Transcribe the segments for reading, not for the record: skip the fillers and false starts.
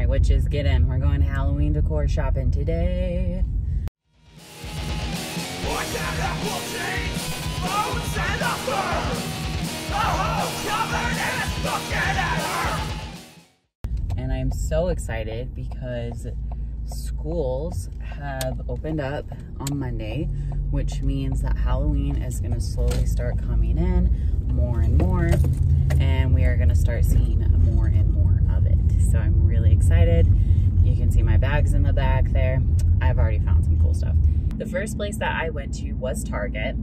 right, witches, get in. We're going Halloween decor shopping today. And I'm so excited because schools have opened up on Monday, which means that Halloween is going to slowly start coming in more and more, and we are going to start seeing more and more of it. So I'm really excited. You can see my bags in the back there. I've already found some cool stuff. The first place that I went to was Target.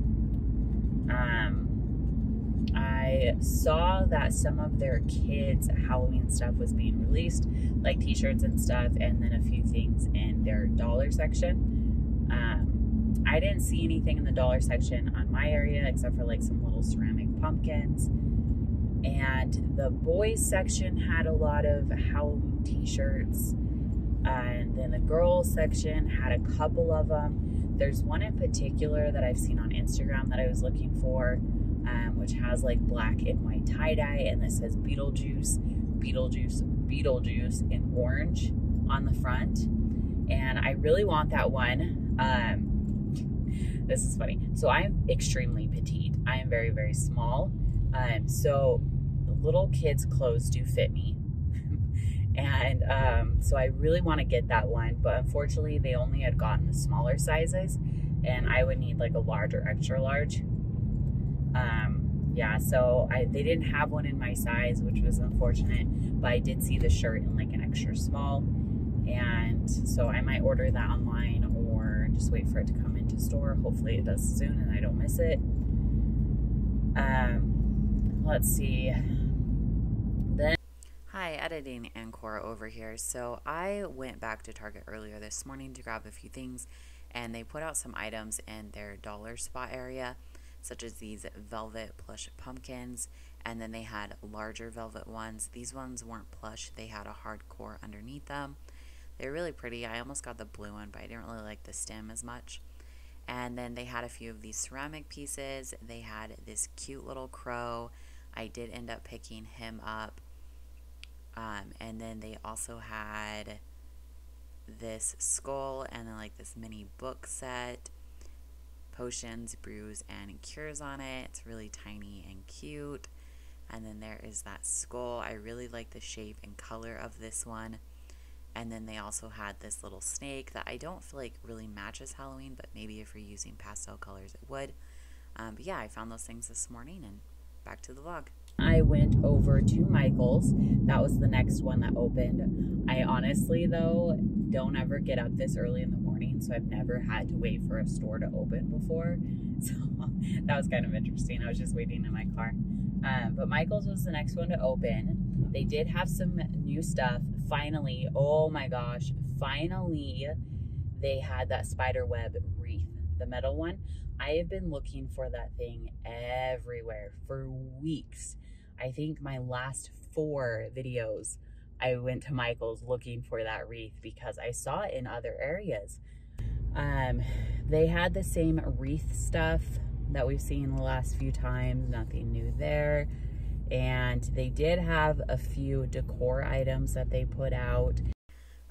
I saw that some of their kids' Halloween stuff was being released, like t-shirts and stuff, and then a few things in their dollar section. I didn't see anything in the dollar section on my area except for like some little ceramic pumpkins. And the boys section had a lot of Halloween t-shirts. And then the girls section had a couple of them. There's one in particular that I've seen on Instagram that I was looking for, which has like black and white tie-dye, and this says Beetlejuice, Beetlejuice, Beetlejuice in orange on the front. And I really want that one. This is funny. So I'm extremely petite. I am very, very small. So little kids' clothes do fit me. And so I really want to get that one, but unfortunately they only had gotten the smaller sizes, and I would need like a large or extra large. Yeah, so they didn't have one in my size, which was unfortunate, but I did see the shirt in like an extra small, and so I might order that online or just wait for it to come into store. Hopefully it does soon and I don't miss it. Let's see. Hi, editing and Cora over here. So I went back to Target earlier this morning to grab a few things, and they put out some items in their dollar spot area, such as these velvet plush pumpkins, and then they had larger velvet ones. These ones weren't plush, they had a hardcore underneath them. They're really pretty. I almost got the blue one, but I didn't really like the stem as much. And then they had a few of these ceramic pieces. They had this cute little crow. I did end up picking him up. And then they also had this skull and then like this mini book set, potions, brews, and cures on it. It's really tiny and cute. And then there is that skull. I really like the shape and color of this one. And then they also had this little snake that I don't feel like really matches Halloween, but maybe if you're using pastel colors it would. But yeah, I found those things this morning, and back to the vlog. I went over to Michael's. That was the next one that opened. I honestly, though, don't ever get up this early in the morning, so I've never had to wait for a store to open before. So that was kind of interesting. I was just waiting in my car. But Michael's was the next one to open. They did have some new stuff. Finally, oh my gosh, finally, they had that Spiderweb Wreath, the metal one. I have been looking for that thing everywhere for weeks. I think my last 4 videos, I went to Michael's looking for that wreath because I saw it in other areas. They had the same wreath stuff that we've seen the last few times, nothing new there. And they did have a few decor items that they put out.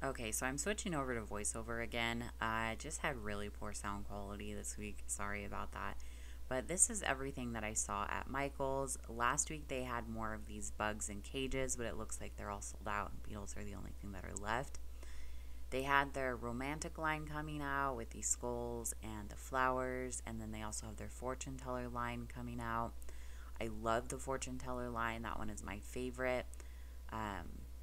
Okay, so I'm switching over to voiceover again. I just had really poor sound quality this week. Sorry about that. But this is everything that I saw at Michael's. Last week they had more of these bugs in cages, but it looks like they're all sold out and beetles are the only thing that are left. They had their romantic line coming out with these skulls and the flowers, and then they also have their fortune teller line coming out. I love the fortune teller line. That one is my favorite.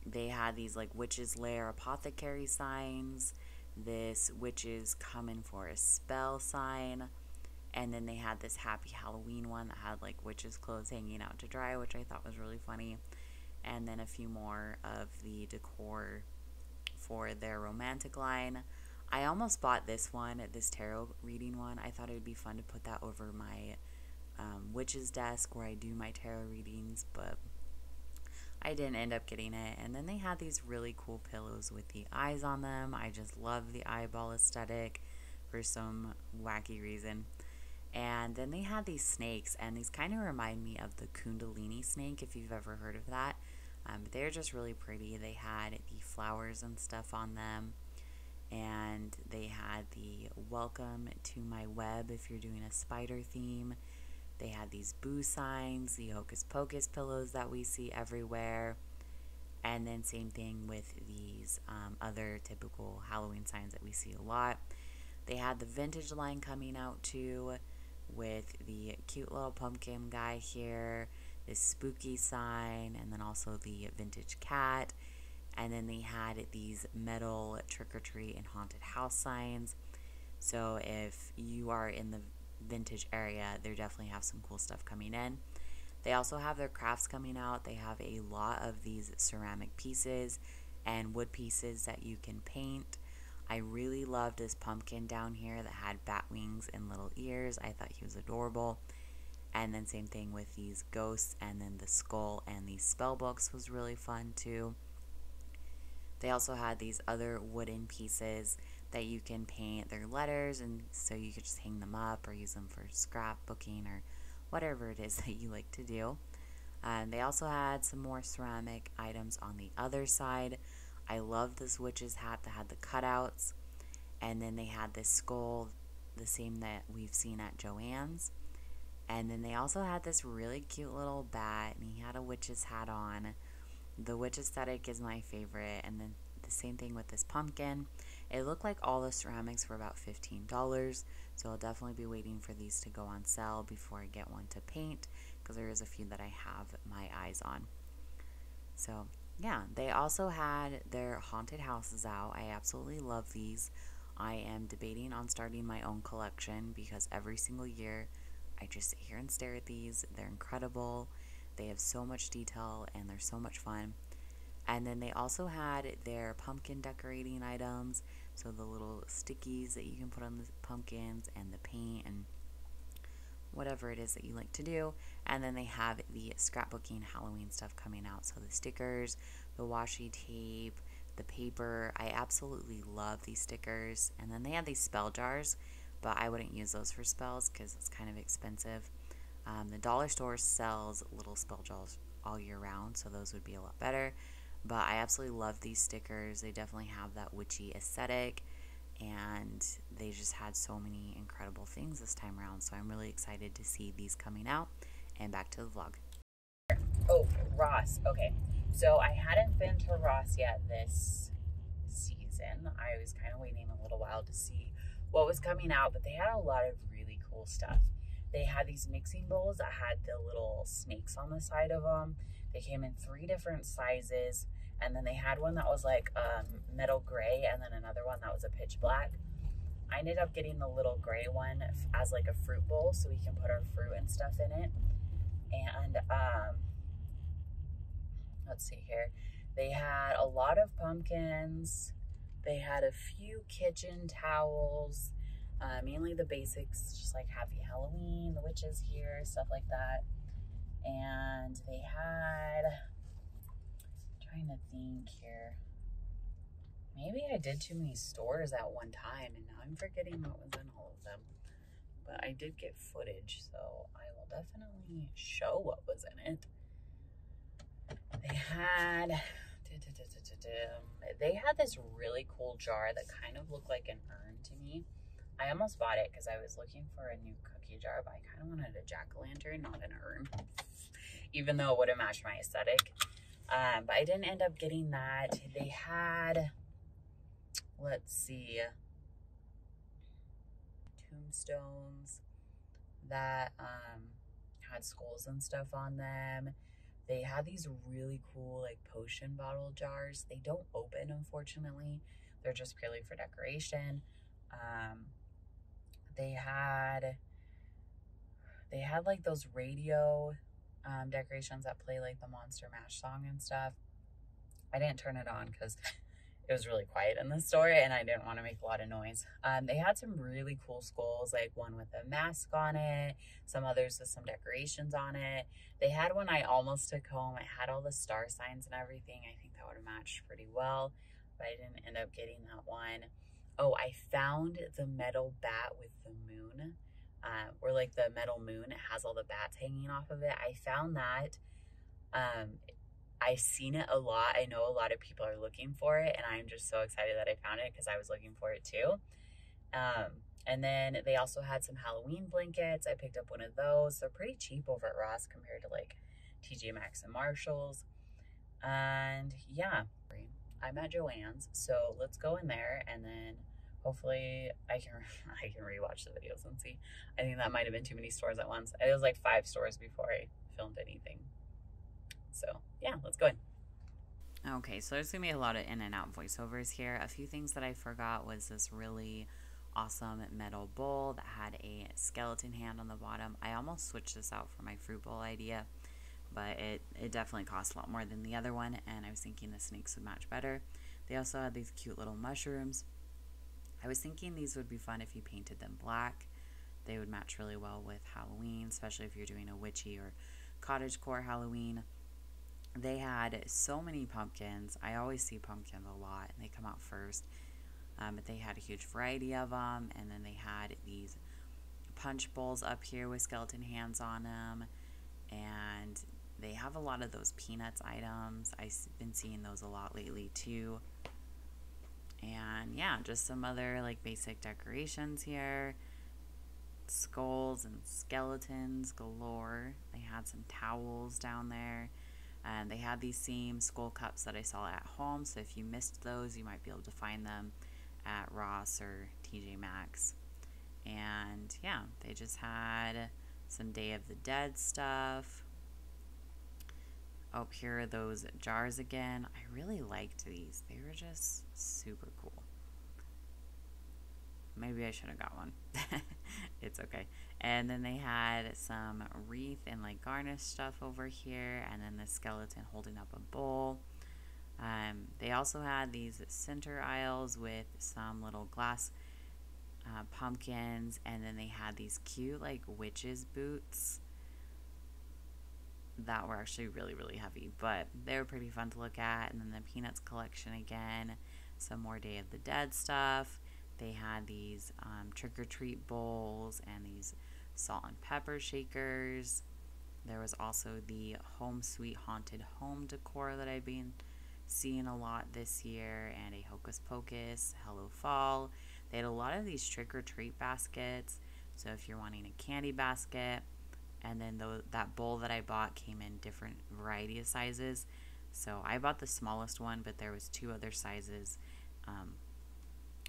They had these like witch's lair apothecary signs, this witches coming for a spell sign, and then they had this happy Halloween one that had like witches clothes hanging out to dry, which I thought was really funny, and then a few more of the decor for their romantic line. I almost bought this one, this tarot reading one. I thought it would be fun to put that over my witch's desk where I do my tarot readings, but I didn't end up getting it. And then they had these really cool pillows with the eyes on them. I just love the eyeball aesthetic for some wacky reason. And then they had these snakes, and these kind of remind me of the Kundalini snake, if you've ever heard of that. But they're just really pretty. They had the flowers and stuff on them, and they had the welcome to my web if you're doing a spider theme. They had these boo signs, the hocus pocus pillows that we see everywhere, and then same thing with these other typical Halloween signs that we see a lot. They had the vintage line coming out too, with the cute little pumpkin guy here, this spooky sign, and then also the vintage cat. And then they had these metal trick-or-treat and haunted house signs. So if you are in the vintage area, they definitely have some cool stuff coming in. They also have their crafts coming out. They have a lot of these ceramic pieces and wood pieces that you can paint. I really loved this pumpkin down here that had bat wings and little ears. I thought he was adorable. And then same thing with these ghosts, and then the skull and these spell books was really fun too. They also had these other wooden pieces that you can paint their letters, and so you could just hang them up or use them for scrapbooking or whatever it is that you like to do. They also had some more ceramic items on the other side. I love this witch's hat that had the cutouts, and then they had this skull, the same that we've seen at Joann's. And then they also had this really cute little bat, and he had a witch's hat on. The witch aesthetic is my favorite, and then the same thing with this pumpkin. It looked like all the ceramics were about $15, so I'll definitely be waiting for these to go on sale before I get one to paint, because there is a few that I have my eyes on. So yeah, they also had their haunted houses out. I absolutely love these. I am debating on starting my own collection because every single year I just sit here and stare at these. They're incredible. They have so much detail and they're so much fun. And then they also had their pumpkin decorating items. So the little stickies that you can put on the pumpkins and the paint and whatever it is that you like to do. And then they have the scrapbooking Halloween stuff coming out. So the stickers, the washi tape, the paper. I absolutely love these stickers. And then they have these spell jars, but I wouldn't use those for spells because it's kind of expensive. The dollar store sells little spell jars all year round, so those would be a lot better. But I absolutely love these stickers. They definitely have that witchy aesthetic, and they just had so many incredible things this time around. So I'm really excited to see these coming out. And back to the vlog. Oh, Ross. Okay, so I hadn't been to Ross yet this season. I was kind of waiting a little while to see what was coming out, but they had a lot of really cool stuff. They had these mixing bowls that had the little snakes on the side of them. They came in 3 different sizes, and then they had one that was like metal gray, and then another one that was a pitch black. I ended up getting the little gray one as like a fruit bowl so we can put our fruit and stuff in it. And let's see here. They had a lot of pumpkins. They had a few kitchen towels, mainly the basics, just like Happy Halloween, the witches here, stuff like that. And they had, I'm trying to think here, maybe I did too many stores at one time and now I'm forgetting what was in all of them. But I did get footage, so I will definitely show what was in it. They had this really cool jar that kind of looked like an urn to me. I almost bought it because I was looking for a new cookie jar, but I kind of wanted a jack-o'-lantern, not an urn, even though it would have matched my aesthetic. But I didn't end up getting that. They had, let's see, tombstones that had skulls and stuff on them. They had these really cool like potion bottle jars. They don't open, unfortunately. They're just purely for decoration. They had like those radio decorations that play like the Monster Mash song and stuff. I didn't turn it on because it was really quiet in the store and I didn't want to make a lot of noise. They had some really cool skulls, like one with a mask on it, some others with some decorations on it. They had one I almost took home. It had all the star signs and everything. I think that would have matched pretty well, but I didn't end up getting that one. Oh, I found the metal bat with the moon, or like the metal moon. It has all the bats hanging off of it. I found that. I've seen it a lot. I know a lot of people are looking for it, and I'm just so excited that I found it because I was looking for it too. And then they also had some Halloween blankets. I picked up one of those. They're pretty cheap over at Ross compared to like TJ Maxx and Marshalls. And yeah, I'm at Joann's, so let's go in there, and then hopefully I can rewatch the videos and see. I think that might have been too many stores at once. It was like 5 stores before I filmed anything. So yeah, let's go in. Okay, so there's gonna be a lot of in and out voiceovers here. A few things that I forgot was this really awesome metal bowl that had a skeleton hand on the bottom. I almost switched this out for my fruit bowl idea, but it definitely cost a lot more than the other one, and I was thinking the snakes would match better. They also had these cute little mushrooms. I was thinking these would be fun if you painted them black. They would match really well with Halloween, especially if you're doing a witchy or cottagecore Halloween. They had so many pumpkins. I always see pumpkins a lot, and they come out first. But they had a huge variety of them, and then they had these punch bowls up here with skeleton hands on them, and they have a lot of those peanuts items. I've been seeing those a lot lately too. And yeah, just some other like basic decorations here. Skulls and skeletons galore. They had some towels down there. And they had these same skull cups that I saw at home, so if you missed those, you might be able to find them at Ross or TJ Maxx. And yeah, they just had some Day of the Dead stuff. Oh, here are those jars again. I really liked these. They were just super cool. Maybe I should have got one. It's okay. And then they had some wreath and like garnish stuff over here, and then the skeleton holding up a bowl. They also had these center aisles with some little glass pumpkins, and then they had these cute like witches boots that were actually really, really heavy, but they were pretty fun to look at. And then the Peanuts collection again, some more Day of the Dead stuff. They had these trick-or-treat bowls and these salt and pepper shakers. There was also the Home Sweet Haunted Home decor that I've been seeing a lot this year, and a Hocus Pocus Hello Fall. They had a lot of these trick-or-treat baskets, so if you're wanting a candy basket. And then that bowl that I bought came in different variety of sizes. So I bought the smallest one, but there was 2 other sizes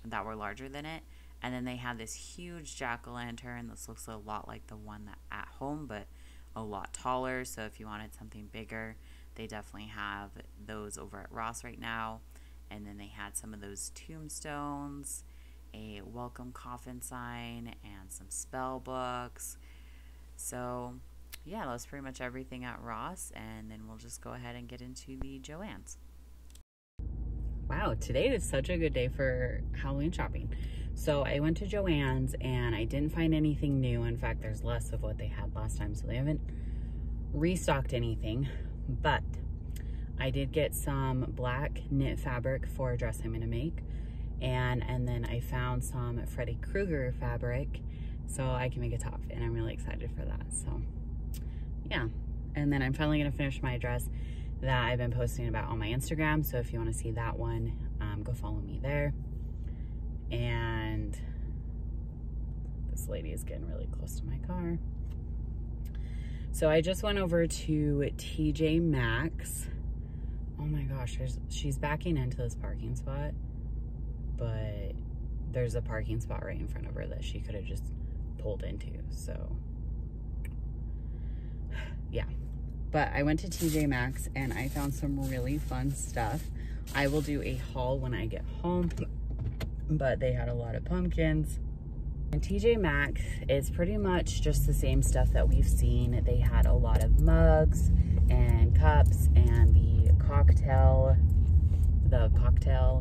that were larger than it. And then they had this huge jack-o'-lantern. This looks a lot like the one that at home, but a lot taller. So if you wanted something bigger, they definitely have those over at Ross right now. And then they had some of those tombstones, a welcome coffin sign, and some spell books. So yeah, that's pretty much everything at Ross, and then we'll just go ahead and get into the Joann's. Wow, today is such a good day for Halloween shopping. So I went to Joann's and I didn't find anything new. In fact, there's less of what they had last time, so they haven't restocked anything. But I did get some black knit fabric for a dress I'm gonna make. And then I found some Freddy Krueger fabric so I can make a top, and I'm really excited for that. So yeah, and then I'm finally gonna finish my dress that I've been posting about on my Instagram. So if you want to see that one, go follow me there. And this lady is getting really close to my car. So I just went over to TJ Maxx. Oh my gosh, she's backing into this parking spot, but there's a parking spot right in front of her that she could have just pulled into. So yeah. But I went to TJ Maxx and I found some really fun stuff. I will do a haul when I get home, but they had a lot of pumpkins. And TJ Maxx is pretty much just the same stuff that we've seen. They had a lot of mugs and cups and the cocktail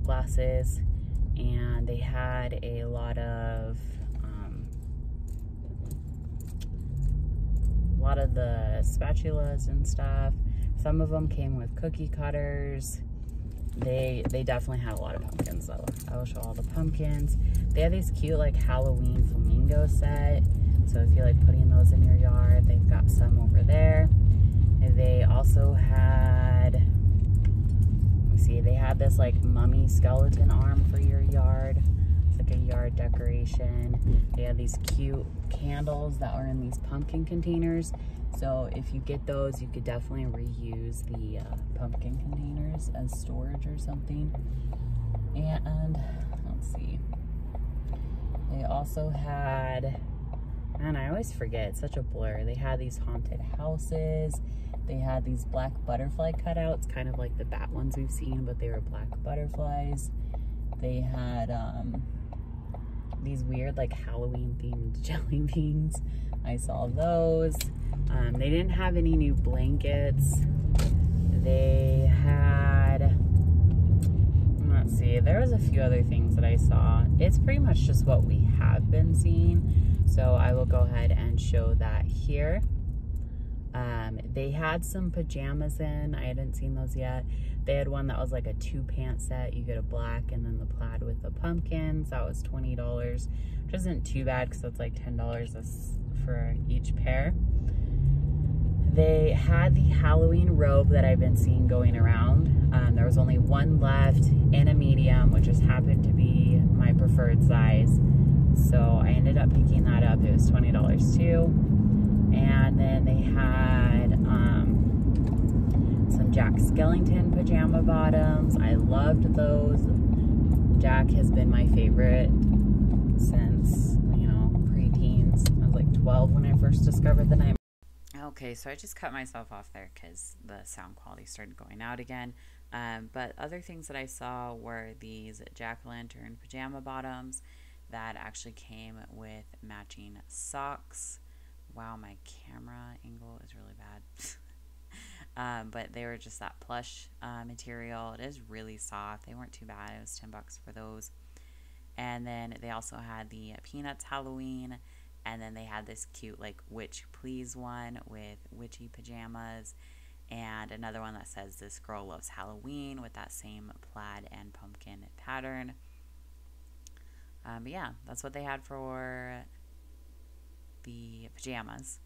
glasses, and they had a lot of the spatulas and stuff. Some of them came with cookie cutters. They definitely had a lot of pumpkins though. I will show all the pumpkins. They have these cute like Halloween flamingo set. So if you like putting those in your yard, they've got some over there. And they also had see, they had this like mummy skeleton arm for your yard. It's like a yard decoration. They had these cute candles that were in these pumpkin containers. So if you get those, you could definitely reuse the pumpkin containers as storage or something. And let's see, they also had, man, I always forget, it's such a blur. They had these haunted houses. They had these black butterfly cutouts, kind of like the bat ones we've seen, but they were black butterflies. They had these weird like Halloween themed jelly beans. I saw those. They didn't have any new blankets. They had, let's see, there was a few other things that I saw. It's pretty much just what we have been seeing. So I will go ahead and show that here. They had some pajamas in. I hadn't seen those yet. They had one that was like a 2-pant set. You get a black and then the plaid with the pumpkins. That was $20, which isn't too bad because that's like $10 for each pair. They had the Halloween robe that I've been seeing going around. There was only one left in a medium, which just happened to be my preferred size. So I ended up picking that up. It was $20 too. And then they had some Jack Skellington pajama bottoms. I loved those. Jack has been my favorite since, you know, pre-teens. I was like 12 when I first discovered the night. Okay, so I just cut myself off there because the sound quality started going out again. But other things that I saw were these jack-o'-lantern pajama bottoms that actually came with matching socks. Wow, my camera angle is really bad. But they were just that plush material. It is really soft. They weren't too bad. It was $10 for those. And then they also had the Peanuts Halloween. And then they had this cute like Witch Please one with witchy pajamas. And another one that says This Girl Loves Halloween with that same plaid and pumpkin pattern. But yeah, that's what they had for the pajamas.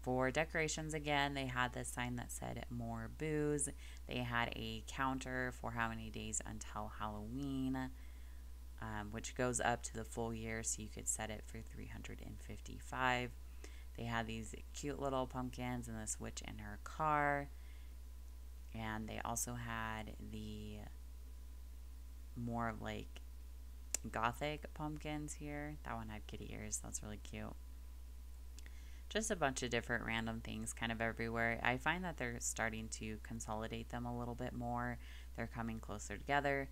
For decorations, again, they had this sign that said more booze. They had a counter for how many days until Halloween, which goes up to the full year, so you could set it for 355. They had these cute little pumpkins and this witch in her car. And they also had the more of like gothic pumpkins here. That one had kitty ears. That's really cute. Just a bunch of different random things kind of everywhere. I find that they're starting to consolidate them a little bit more. They're coming closer together.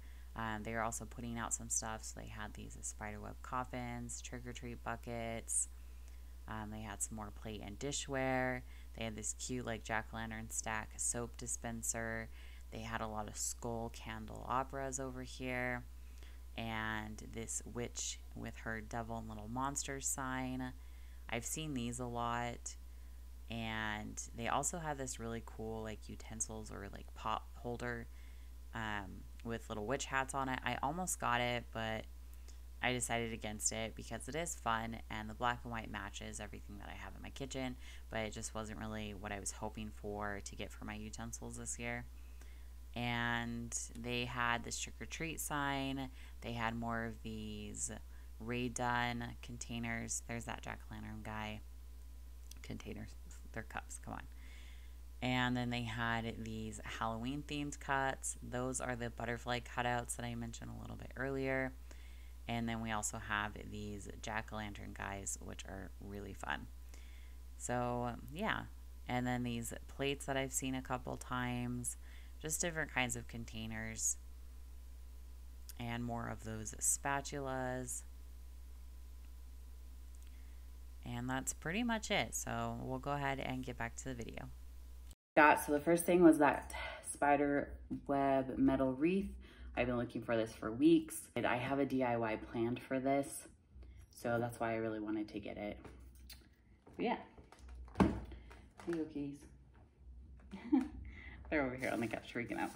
They are also putting out some stuff. So they had these spiderweb coffins, trick-or-treat buckets. They had some more plate and dishware. They had this cute like jack-o'-lantern stack soap dispenser. They had a lot of skull candle operas over here. And this witch with her devil and little monsters sign. I've seen these a lot. And they also have this really cool like utensils or like pot holder with little witch hats on it. I almost got it, but I decided against it because it is fun and the black and white matches everything that I have in my kitchen, but it just wasn't really what I was hoping for to get for my utensils this year. And they had this trick-or-treat sign. They had more of these Ray-Dun containers. There's that jack-o'-lantern guy. Containers. They're cups. Come on. And then they had these Halloween-themed cuts. Those are the butterfly cutouts that I mentioned a little bit earlier. And then we also have these jack-o'-lantern guys, which are really fun. So, yeah. And then these plates that I've seen a couple times. Just different kinds of containers. And more of those spatulas. And that's pretty much it. So we'll go ahead and get back to the video. So the first thing was that Spiderweb metal wreath. I've been looking for this for weeks. And I have a DIY planned for this. So that's why I really wanted to get it. But yeah. Here you go, kitties. They're over here on the couch freaking out.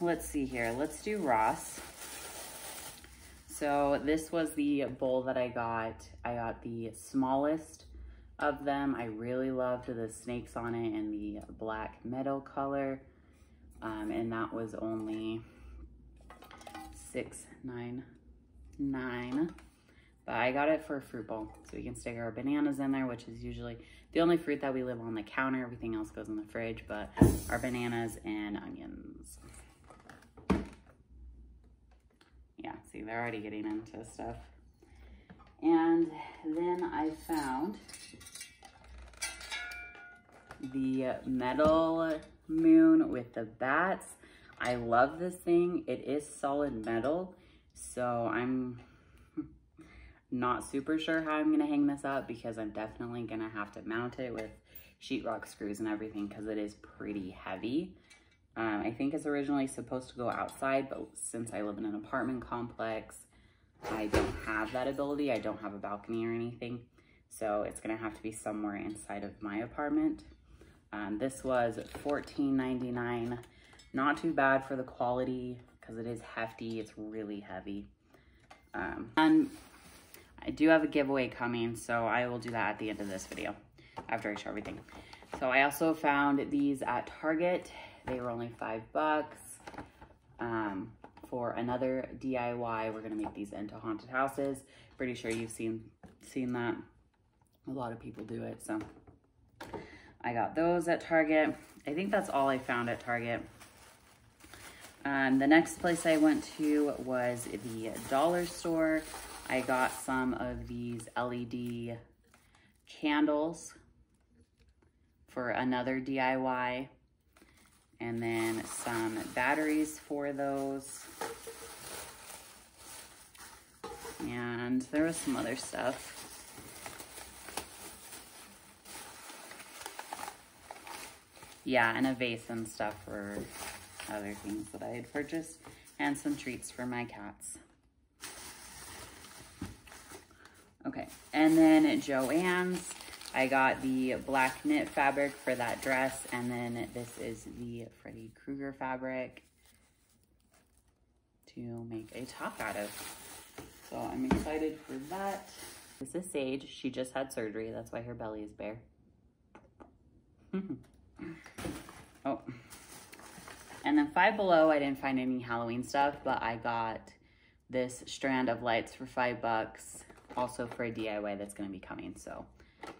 Let's see here. Let's do Ross. So this was the bowl that I got. I got the smallest of them. I really loved the snakes on it and the black meadow color. and that was only $6.99. But I got it for a fruit bowl, so we can stick our bananas in there, which is usually the only fruit that we leave on the counter. Everything else goes in the fridge, but our bananas and onions. Yeah, see, they're already getting into stuff. And then I found the metal moon with the bats. I love this thing. It is solid metal, so I'm not super sure how I'm gonna hang this up, because I'm definitely gonna have to mount it with sheetrock screws and everything, because it is pretty heavy. I think it's originally supposed to go outside, but since I live in an apartment complex, I don't have that ability. I don't have a balcony or anything, so it's gonna have to be somewhere inside of my apartment. This was $14.99. Not too bad for the quality, because it is hefty. It's really heavy. And I do have a giveaway coming, so I will do that at the end of this video after I show everything. So I also found these at Target. They were only $5 for another DIY. We're gonna make these into haunted houses. Pretty sure you've seen that. A lot of people do it, so I got those at Target. I think that's all I found at Target. The next place I went to was the dollar store. I got some of these LED candles for another DIY, and then some batteries for those. And there was some other stuff. Yeah, and a vase and stuff for other things that I had purchased, and some treats for my cats. Okay, and then at Joann's, I got the black knit fabric for that dress, and then this is the Freddy Krueger fabric to make a top out of. So I'm excited for that. This is Sage. She just had surgery. That's why her belly is bare. Oh. And then Five Below, I didn't find any Halloween stuff, but I got this strand of lights for $5, also for a DIY that's going to be coming. So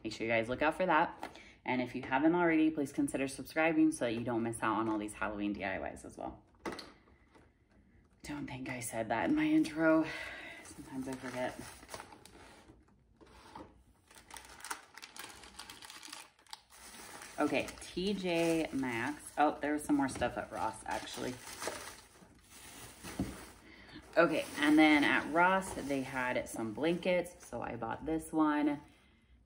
make sure you guys look out for that. And if you haven't already, please consider subscribing so that you don't miss out on all these Halloween DIYs as well. Don't think I said that in my intro. Sometimes I forget. Okay, TJ Maxx. Oh, there was some more stuff at Ross, actually. Okay, and then at Ross, they had some blankets. So I bought this one.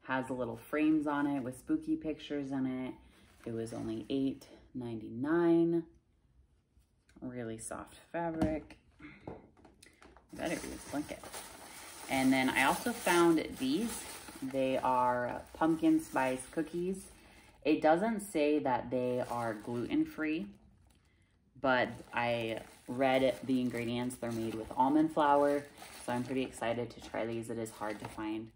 Has little frames on it with spooky pictures in it. It was only $8.99. Really soft fabric. Better be this blanket. And then I also found these. They are pumpkin spice cookies. It doesn't say that they are gluten-free, but I read the ingredients. They're made with almond flour, so I'm pretty excited to try these. It is hard to find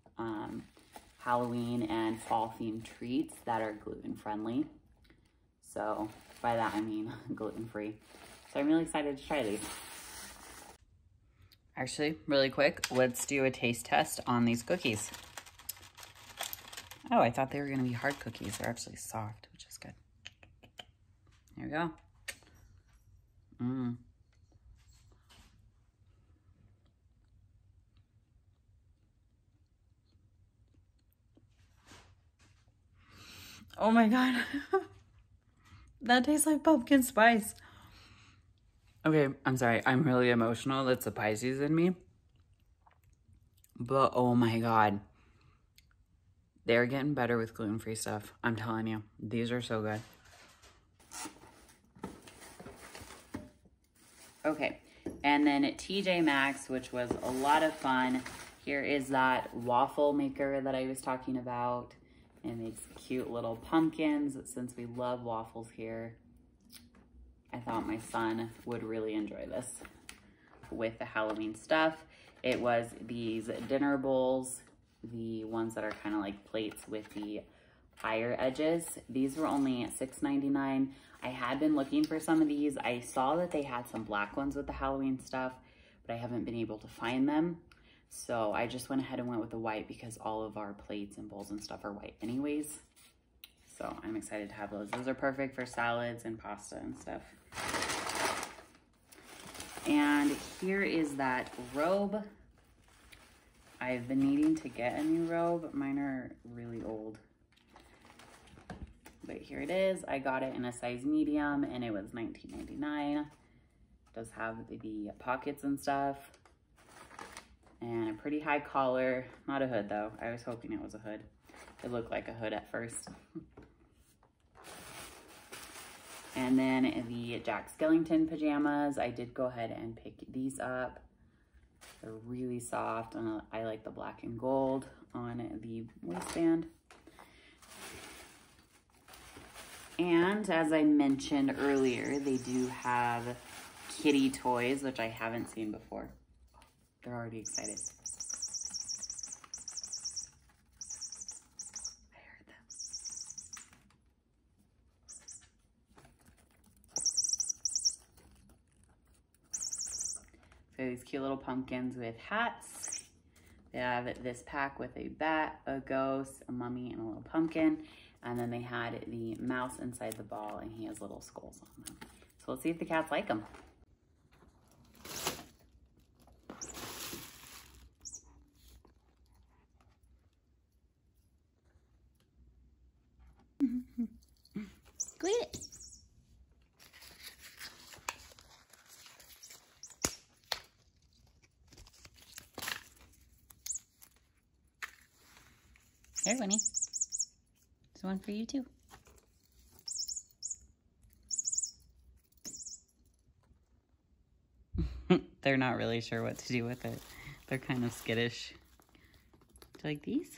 Halloween and fall-themed treats that are gluten-friendly. So by that, I mean gluten-free. So I'm really excited to try these. Actually, really quick, let's do a taste test on these cookies. Oh, I thought they were going to be hard cookies. They're actually soft, which is good. Here we go. Oh my God. That tastes like pumpkin spice. Okay, I'm sorry. I'm really emotional. That's the Pisces in me. But oh my God. They're getting better with gluten-free stuff. I'm telling you. These are so good. Okay. And then at TJ Maxx, which was a lot of fun. Here is that waffle maker that I was talking about. It makes cute little pumpkins. Since we love waffles here, I thought my son would really enjoy this with the Halloween stuff. It was these dinner bowls, the ones that are kind of like plates with the higher edges. These were only $6.99. I had been looking for some of these. I saw that they had some black ones with the Halloween stuff, but I haven't been able to find them. So I just went ahead and went with the white because all of our plates and bowls and stuff are white anyways. So I'm excited to have those. Those are perfect for salads and pasta and stuff. And here is that robe. I've been needing to get a new robe. Mine are really old. But here it is. I got it in a size medium and it was $19.99. It does have the pockets and stuff. And a pretty high collar. Not a hood though. I was hoping it was a hood. It looked like a hood at first. And then the Jack Skellington pajamas. I did go ahead and pick these up. They're really soft, and I like the black and gold on the waistband. And as I mentioned earlier, they do have kitty toys, which I haven't seen before. They're already excited. I heard them. So these cute little pumpkins with hats. They have this pack with a bat, a ghost, a mummy, and a little pumpkin. And then they had the mouse inside the ball, and he has little skulls on them. So let's see if the cats like them. Go eat it. Here, Winnie. There's one for you too. They're not really sure what to do with it. They're kind of skittish. Do you like these?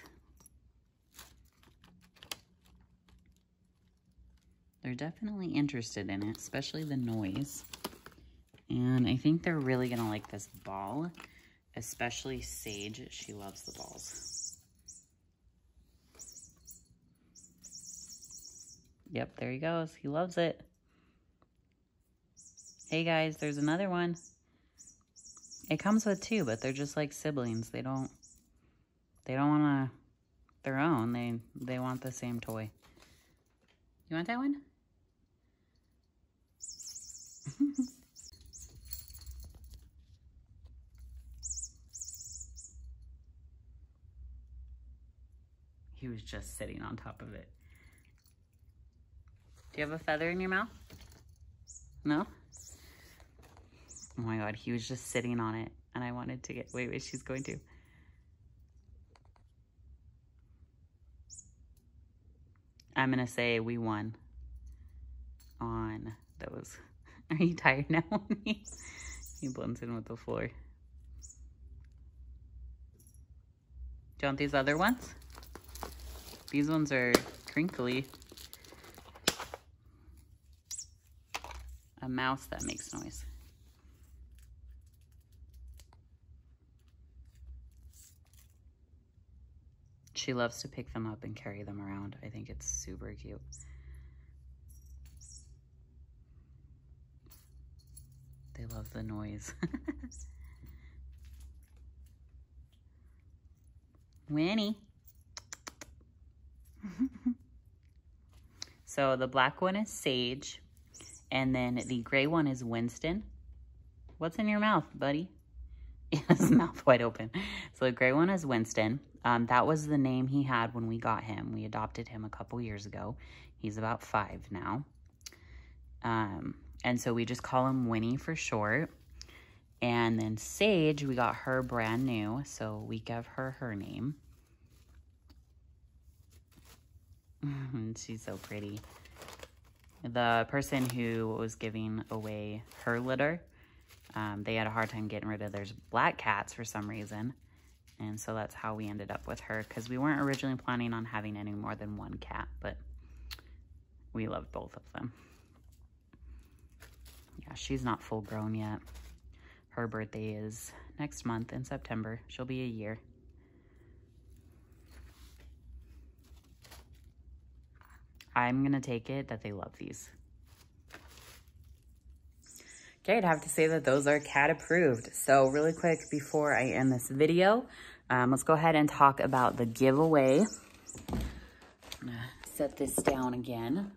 They're definitely interested in it, especially the noise. And I think they're really gonna like this ball, especially Sage. She loves the balls. Yep, there he goes. He loves it. Hey guys, there's another one. It comes with two, but they're just like siblings. They don't want their own. They want the same toy. You want that one? He was just sitting on top of it. Do you have a feather in your mouth? No? Oh my God, he was just sitting on it and I wanted to get, wait, she's going to. I'm gonna say we won on those. Are you tired now? He blends in with the floor. Do you want these other ones? These ones are crinkly. A mouse that makes noise. She loves to pick them up and carry them around. I think it's super cute. They love the noise. Winnie. So the black one is Sage, and then the gray one is Winston. What's in your mouth, buddy? His mouth wide open. So the gray one is Winston. That was the name he had when we got him. We adopted him a couple years ago. He's about 5 now. And so we just call him Winnie for short. And then Sage, we got her brand new, so we gave her her name. She's so pretty. The person who was giving away her litter, they had a hard time getting rid of their black cats for some reason. And so that's how we ended up with her, because we weren't originally planning on having any more than one cat, but we loved both of them. Yeah, she's not full grown yet. Her birthday is next month in September. She'll be a year. I'm gonna take it that they love these. Okay, I'd have to say that those are cat approved. So really quick before I end this video, let's go ahead and talk about the giveaway. I'm gonna set this down again.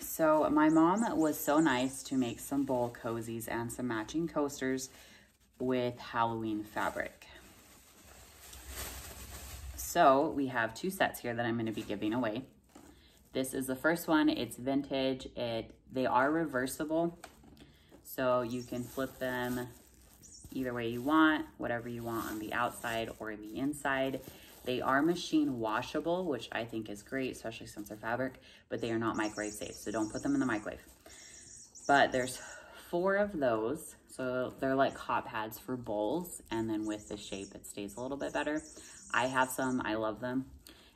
So my mom was so nice to make some bowl cozies and some matching coasters with Helloween fabric. So we have 2 sets here that I'm going to be giving away. This is the first one. It's vintage. They are reversible, so you can flip them either way you want, whatever you want on the outside or the inside. They are machine washable, which I think is great, especially since they're fabric, but they are not microwave safe, so don't put them in the microwave. But there's 4 of those, so they're like hot pads for bowls, and then with the shape, it stays a little bit better. I have some, I love them.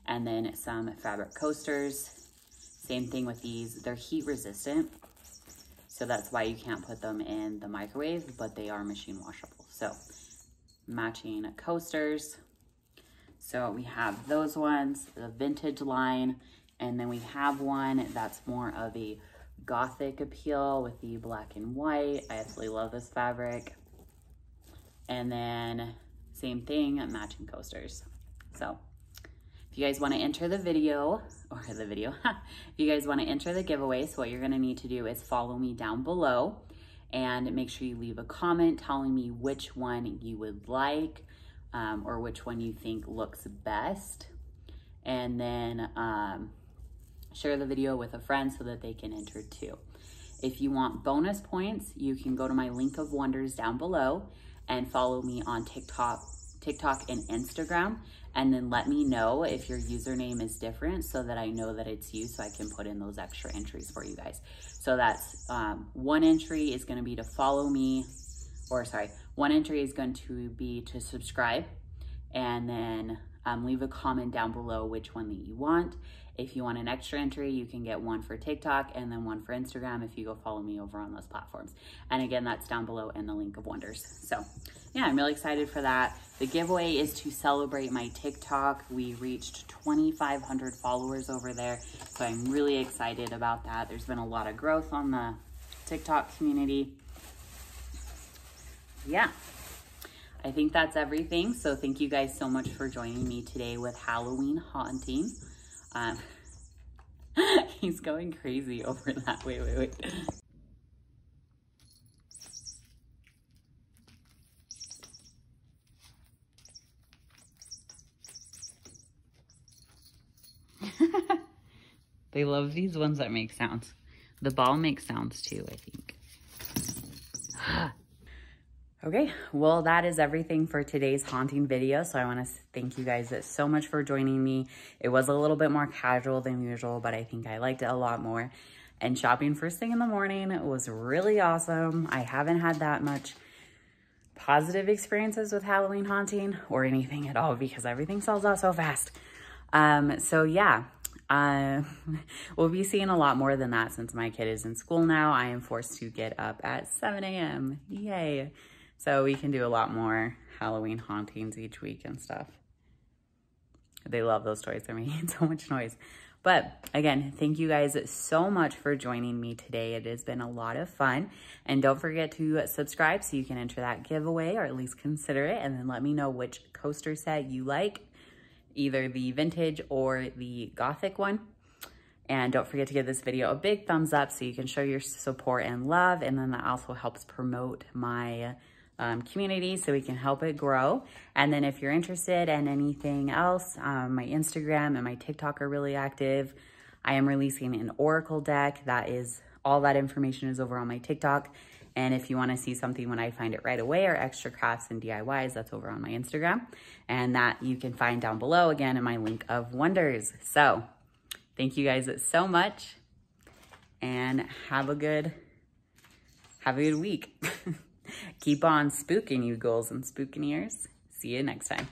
And then some fabric coasters. Same thing with these, they're heat resistant, so that's why you can't put them in the microwave, but they are machine washable. So matching coasters. So we have those ones, the vintage line, and then we have one that's more of a gothic appeal with the black and white. I absolutely love this fabric. And then same thing, matching coasters. So if you guys want to enter the video, if you guys want to enter the giveaway, so what you're going to need to do is follow me down below and make sure you leave a comment telling me which one you would like. Or which one you think looks best, and then share the video with a friend so that they can enter too. If you want bonus points, you can go to my link of wonders down below and follow me on TikTok and Instagram, and then let me know if your username is different so that I know that it's you, so I can put in those extra entries for you guys. So that's one entry is going to be to follow me, or sorry, one entry is going to be to subscribe, and then leave a comment down below which one that you want. If you want an extra entry, you can get one for TikTok and then one for Instagram if you go follow me over on those platforms. And again, that's down below in the link of wonders. So yeah, I'm really excited for that. The giveaway is to celebrate my TikTok. We reached 2,500 followers over there, so I'm really excited about that. There's been a lot of growth on the TikTok community. Yeah, I think that's everything. So thank you guys so much for joining me today with Helloween haunting. He's going crazy over that. Wait. They love these ones that make sounds. The ball makes sounds too, I think. Okay, well, that is everything for today's haunting video. So I want to thank you guys so much for joining me. It was a little bit more casual than usual, but I think I liked it a lot more. And shopping first thing in the morning was really awesome. I haven't had that much positive experiences with Helloween haunting or anything at all because everything sells out so fast. So yeah, we'll be seeing a lot more than that since my kid is in school now. I am forced to get up at 7 a.m. Yay. So we can do a lot more Helloween hauntings each week and stuff. They love those toys. They're making so much noise. But again, thank you guys so much for joining me today. It has been a lot of fun. And don't forget to subscribe so you can enter that giveaway, or at least consider it, and then let me know which coaster set you like, either the vintage or the gothic one. And don't forget to give this video a big thumbs up so you can show your support and love. And then that also helps promote my community so we can help it grow. And then if you're interested in anything else, my Instagram and my TikTok are really active. I am releasing an Oracle deck. All that information is over on my TikTok. And if you want to see something when I find it right away, or extra crafts and DIYs, that's over on my Instagram. And that you can find down below, again, in my link of wonders. So thank you guys so much, and have a good week. Keep on spooking, you ghouls and spookineers. See you next time.